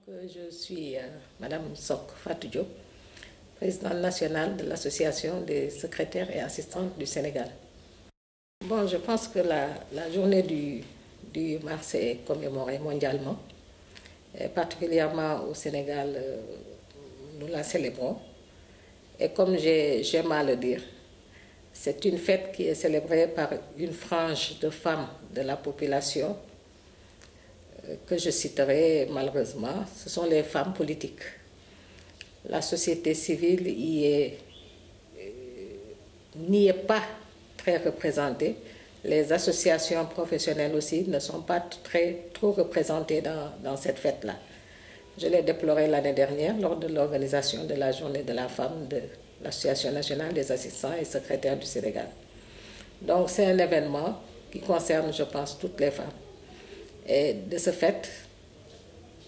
Je suis Madame Sok Fatou Diop, présidente nationale de l'Association des secrétaires et assistantes du Sénégal. Bon, je pense que la journée du mars est commémorée mondialement, et particulièrement au Sénégal, nous la célébrons. Et comme j'aime à le dire, c'est une fête qui est célébrée par une frange de femmes de la population que je citerai malheureusement, ce sont les femmes politiques. La société civile n'y est pas très représentée. Les associations professionnelles aussi ne sont pas trop représentées dans cette fête-là. Je l'ai déploré l'année dernière lors de l'organisation de la journée de la femme de l'Association nationale des assistants et secrétaires du Sénégal. Donc c'est un événement qui concerne, je pense, toutes les femmes. Et de ce fait,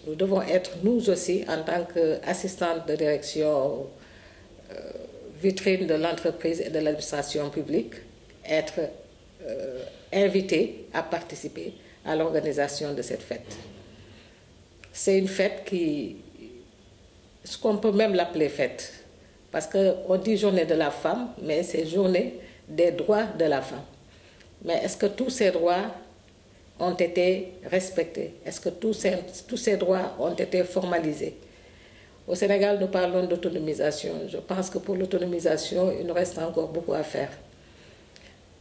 nous devons être, nous aussi, en tant qu'assistantes de direction, vitrine de l'entreprise et de l'administration publique, être invités à participer à l'organisation de cette fête. C'est une fête ce qu'on peut même l'appeler fête, parce qu'on dit journée de la femme, mais c'est journée des droits de la femme. Mais est-ce que tous ces droits ont été respectés? Est-ce que tous ces droits ont été formalisés? Au Sénégal, nous parlons d'autonomisation. Je pense que pour l'autonomisation, il nous reste encore beaucoup à faire.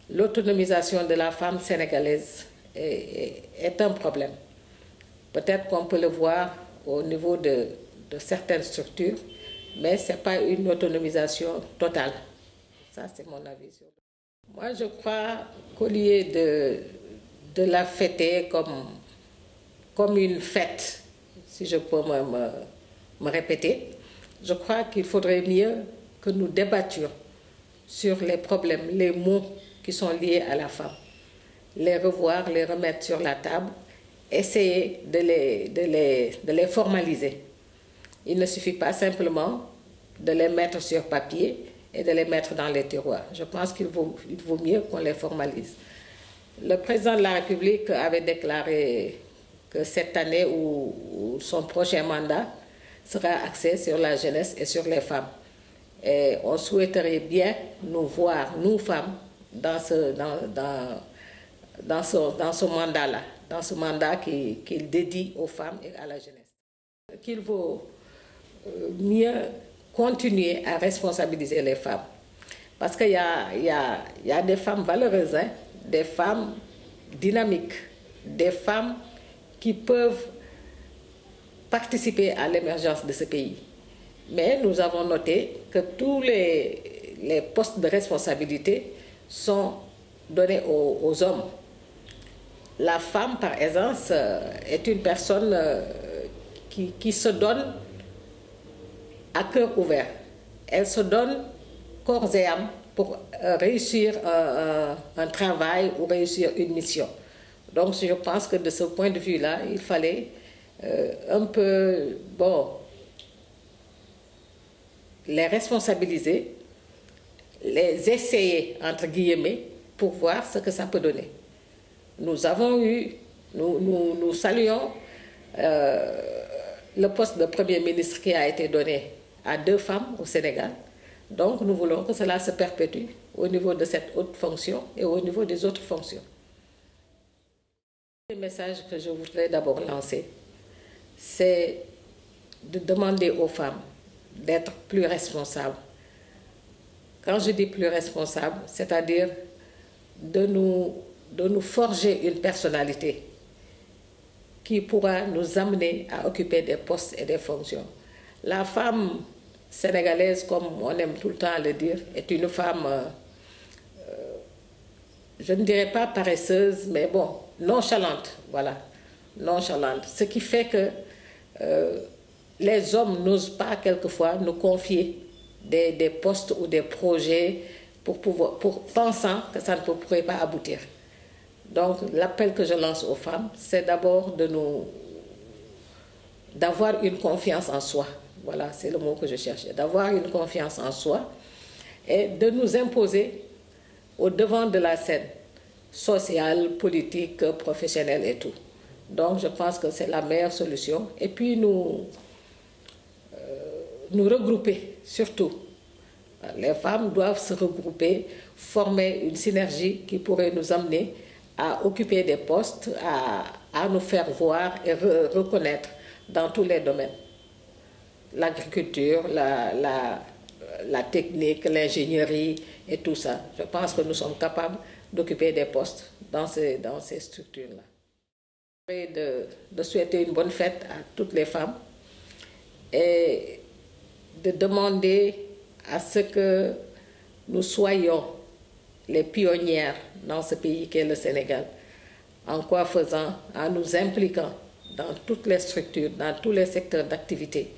L'autonomisation de la femme sénégalaise est un problème. Peut-être qu'on peut le voir au niveau de certaines structures, mais ce n'est pas une autonomisation totale. Ça, c'est mon avis. Moi, je crois qu'au lieu de la fêter comme une fête, si je peux me répéter, je crois qu'il faudrait mieux que nous débattions sur les problèmes, les maux qui sont liés à la femme, les revoir, les remettre sur la table, essayer de les formaliser. Il ne suffit pas simplement de les mettre sur papier et de les mettre dans les tiroirs. Je pense qu'il vaut mieux qu'on les formalise. Le président de la République avait déclaré que cette année ou son prochain mandat sera axé sur la jeunesse et sur les femmes. Et on souhaiterait bien nous voir, nous femmes, dans ce mandat-là, dans ce mandat qu'il dédie aux femmes et à la jeunesse. Qu'il vaut mieux continuer à responsabiliser les femmes. Parce qu'il y a des femmes valeureuses, hein, des femmes dynamiques, des femmes qui peuvent participer à l'émergence de ce pays. Mais nous avons noté que tous les postes de responsabilité sont donnés aux hommes. La femme, par essence, est une personne qui se donne à cœur ouvert. Elle se donne corps et âme pour réussir un travail ou réussir une mission. Donc je pense que de ce point de vue-là, il fallait un peu, les responsabiliser, les essayer, entre guillemets, pour voir ce que ça peut donner. Nous avons eu, nous saluons le poste de Premier ministre qui a été donné à 2 femmes au Sénégal. Donc nous voulons que cela se perpétue au niveau de cette haute fonction et au niveau des autres fonctions. Le message que je voudrais d'abord lancer, c'est de demander aux femmes d'être plus responsables. Quand je dis plus responsables, c'est-à-dire de nous forger une personnalité qui pourra nous amener à occuper des postes et des fonctions. La femme sénégalaise, comme on aime tout le temps le dire, est une femme, je ne dirais pas paresseuse, mais bon, nonchalante, voilà, nonchalante. Ce qui fait que les hommes n'osent pas quelquefois nous confier des postes ou des projets pensant que ça ne pourrait pas aboutir. Donc l'appel que je lance aux femmes, c'est d'abord d'avoir une confiance en soi. Voilà, c'est le mot que je cherchais. D'avoir une confiance en soi et de nous imposer au devant de la scène sociale, politique, professionnelle et tout. Donc je pense que c'est la meilleure solution. Et puis nous regrouper, surtout. Les femmes doivent se regrouper, former une synergie qui pourrait nous amener à occuper des postes, à nous faire voir et reconnaître dans tous les domaines. L'agriculture, la technique, l'ingénierie et tout ça. Je pense que nous sommes capables d'occuper des postes dans ces structures-là. De souhaiter une bonne fête à toutes les femmes et de demander à ce que nous soyons les pionnières dans ce pays qu'est le Sénégal. En quoi faisant? En nous impliquant dans toutes les structures, dans tous les secteurs d'activité.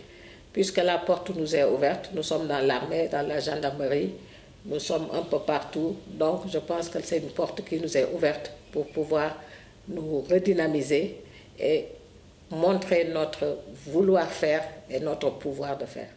Puisque la porte nous est ouverte, nous sommes dans l'armée, dans la gendarmerie, nous sommes un peu partout. Donc je pense que c'est une porte qui nous est ouverte pour pouvoir nous redynamiser et montrer notre vouloir faire et notre pouvoir de faire.